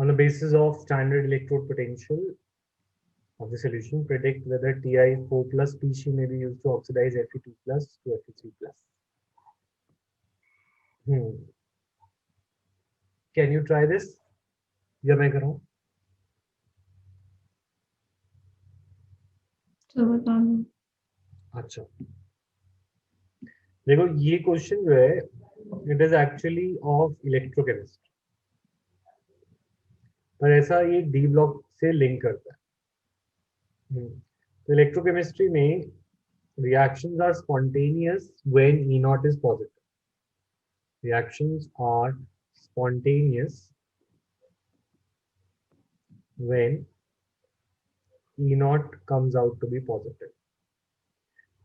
On the basis of standard electrode potential of the solution, predict whether Ti4 plus Pc may be used to oxidize Fe2 plus to Fe3 plus. Can you try this? या मैं करूं? तो बता दो। अच्छा, देखो ये question जो है it is actually of electrochemistry, पर ऐसा ये डी ब्लॉक से लिंक करता है। तो इलेक्ट्रोकेमिस्ट्री में reactions are spontaneous when E naught is positive. Reactions are spontaneous when E naught comes out to be positive.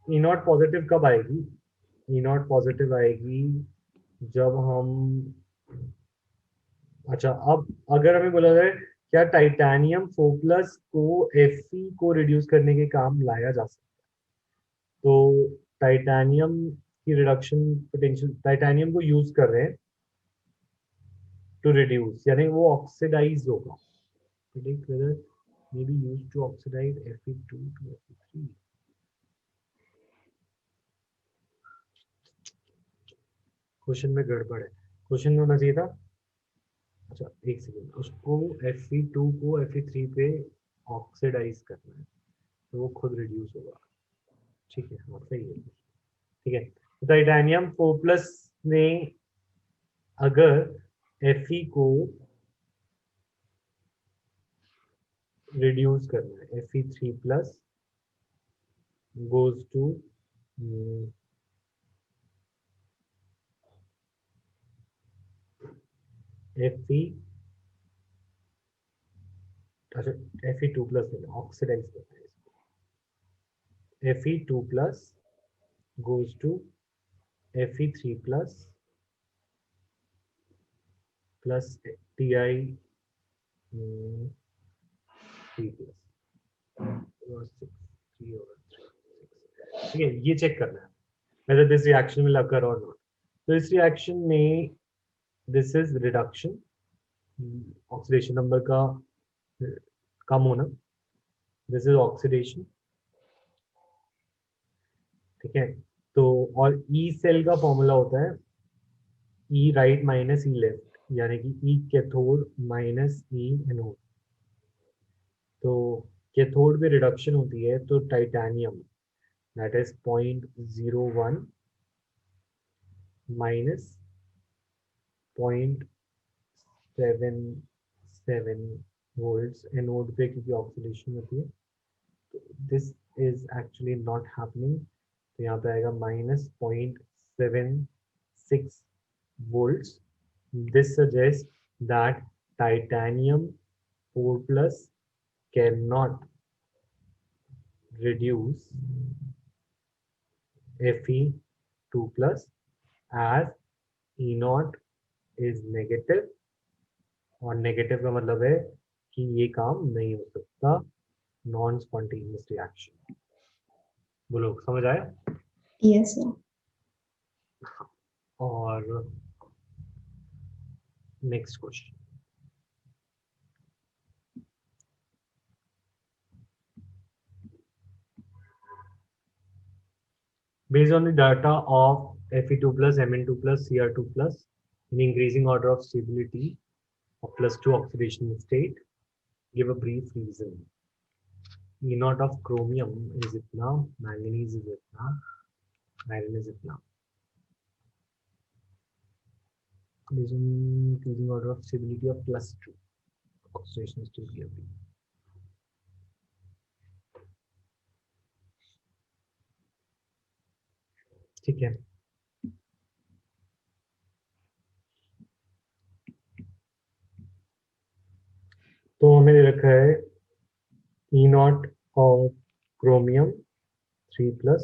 E naught positive कब आएगी? E naught positive आएगी जब हम, अच्छा अब अगर हमें बोला जाए क्या टाइटेनियम 4+ को Fe को रिड्यूस करने के काम लाया जा सकता है, तो टाइटेनियम की रिडक्शन पोटेंशियल, टाइटेनियम को यूज कर रहे हैं टू रिड्यूस, यानी वो ऑक्सीडाइज होगा। predict whether may be used to oxidize Fe2 to Fe3. Question में गड़बड़ है, क्वेश्चन में होना चाहिए था, अच्छा एक सेकेंड, उसको Fe2 को Fe3 पे ऑक्सीडाइज करना है तो वो खुद रिड्यूस होगा। ठीक है, हाँ सही है, ठीक है। तो टाइटेनियम 4+ में अगर Fe को रिड्यूस करना है, Fe3+ goes to Fe, अच्छा Fe2+ ऑक्सीडाइज करना है इसको, Fe2+ goes to Fe3+ plus Ti3+, ठीक है। ये चेक करना है whether this reaction will occur or not. तो इस रिएक्शन में this is reduction, oxidation number का कम होना, this is oxidation, ठीक है। तो और ई सेल का फॉर्मूला होता है ई राइट माइनस ई लेफ्ट, यानी कि ई कैथोड माइनस ई एनोड। तो कैथोड में रिडक्शन होती है तो titanium that is 0.01 minus 0.77 volts anode पे, क्योंकि ऑक्सीडेशन होती है, तो this is actually not happening, तो यहाँ पे आएगा -0.76 volts. This suggests that titanium 4+ cannot reduce Fe2+ as E naught is negative, और नेगेटिव का मतलब है कि ये काम नहीं हो सकता, नॉन स्पॉन्टेनियस रिएक्शन। बोलो समझ आया? Yes sir. और next question, based on the data of Fe2+, Mn2+, Cr2+ in increasing order of stability of +2 oxidation state, give a brief reason. E naught of chromium is itna, manganese is itna, iron is itna. Based on increasing order of stability of +2 oxidation state, give brief. ठीक है, तो हमें दे रखा है E naught of chromium 3+,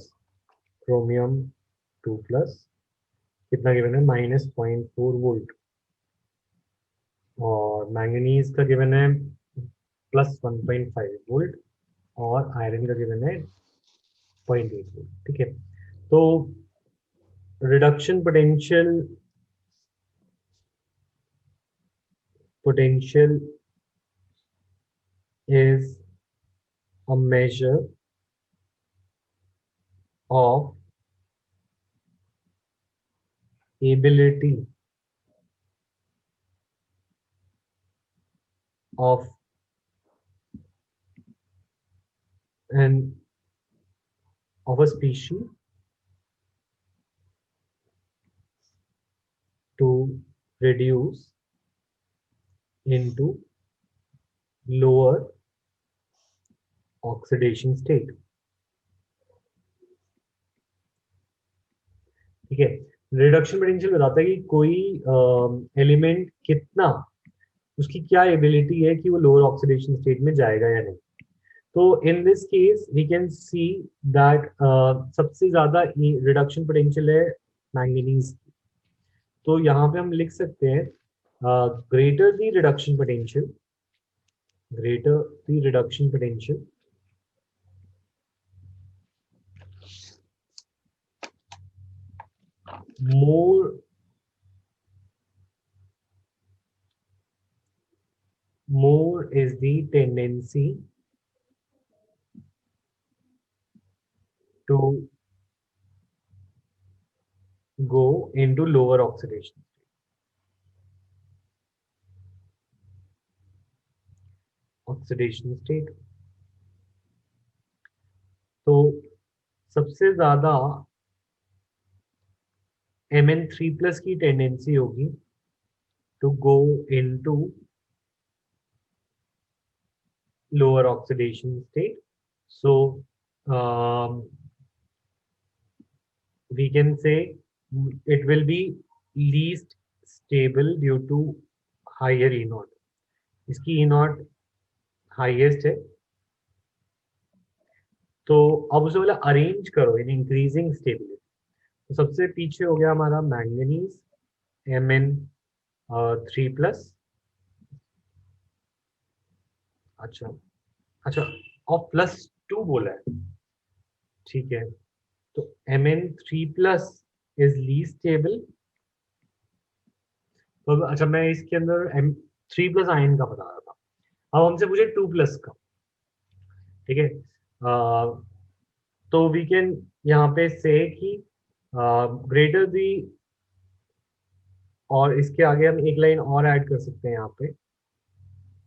chromium 2+, कितना given है -0.4 volt, और manganese का गिवन है +1.5 वोल्ट, और आयरन का गिवन है 0.8 वोल्ट। ठीक है, तो reduction potential is a measure of ability of an of a species to reduce into lower oxidation state. ठीक है, रिडक्शन पोटेंशियल बताता है कि कोई एलिमेंट कितना, उसकी क्या एबिलिटी है कि वो लोअर ऑक्सीडेशन स्टेट में जाएगा या नहीं। तो in this case we can see that सबसे ज्यादा रिडक्शन पोटेंशियल है मैंगनीज। तो यहाँ पे हम लिख सकते हैं greater the reduction potential, greater the reduction potential, more is the tendency to go into lower oxidation state। तो सबसे ज्यादा Mn3+ की टेंडेंसी होगी to go into lower oxidation state। So we can say it will be least stable due to higher E naught। इसकी E naught highest है। तो अब उसे बोला अरेंज करो इन इंक्रीजिंग स्टेबिलिटी। तो सबसे पीछे हो गया हमारा मैंगनीज Mn3+। अच्छा अच्छा, और +2 बोला है, ठीक है। तो Mn3+ इज लीस्ट स्टेबल। तो अच्छा, मैं इसके अंदर M3+ आयन का बता रहा था, अब हमसे पूछे 2+ का, ठीक है। तो वी कैन यहाँ पे से कि ग्रेटर दी, और इसके आगे हम एक लाइन और ऐड कर सकते हैं यहाँ पे,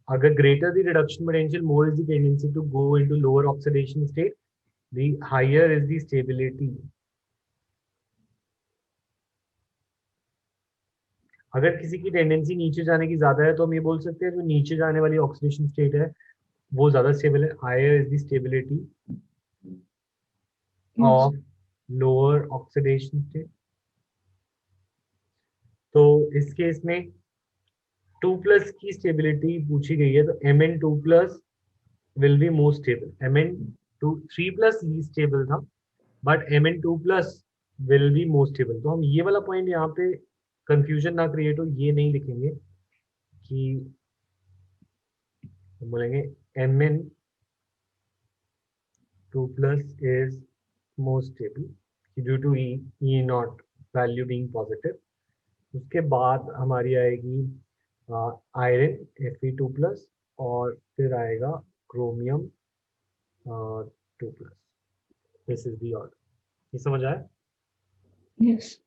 अगर greater the reduction potential more is the tendency to go into lower oxidation state, the higher is the stability. अगर किसी की टेंडेंसी नीचे जाने की ज्यादा है तो हम ये बोल सकते हैं जो नीचे जाने वाली ऑक्सीडेशन स्टेट है वो ज्यादा स्टेबल है, higher is the stability Yes. Of lower oxidation state. तो इस केस में 2+ की स्टेबिलिटी पूछी गई है, तो Mn2+ will be more stable। Mn3+ least stable था, but Mn2+ will be more stable। तो हम ये वाला पॉइंट यहाँ पे कंफ्यूजन ना क्रिएट हो, ये नहीं लिखेंगे कि हम बोलेंगे Mn2+ is more stable due to E naught value being positive. उसके बाद हमारी आएगी आयरन Fe2+, और फिर आएगा chromium 2+। This is the order. ये समझ आया? Yes.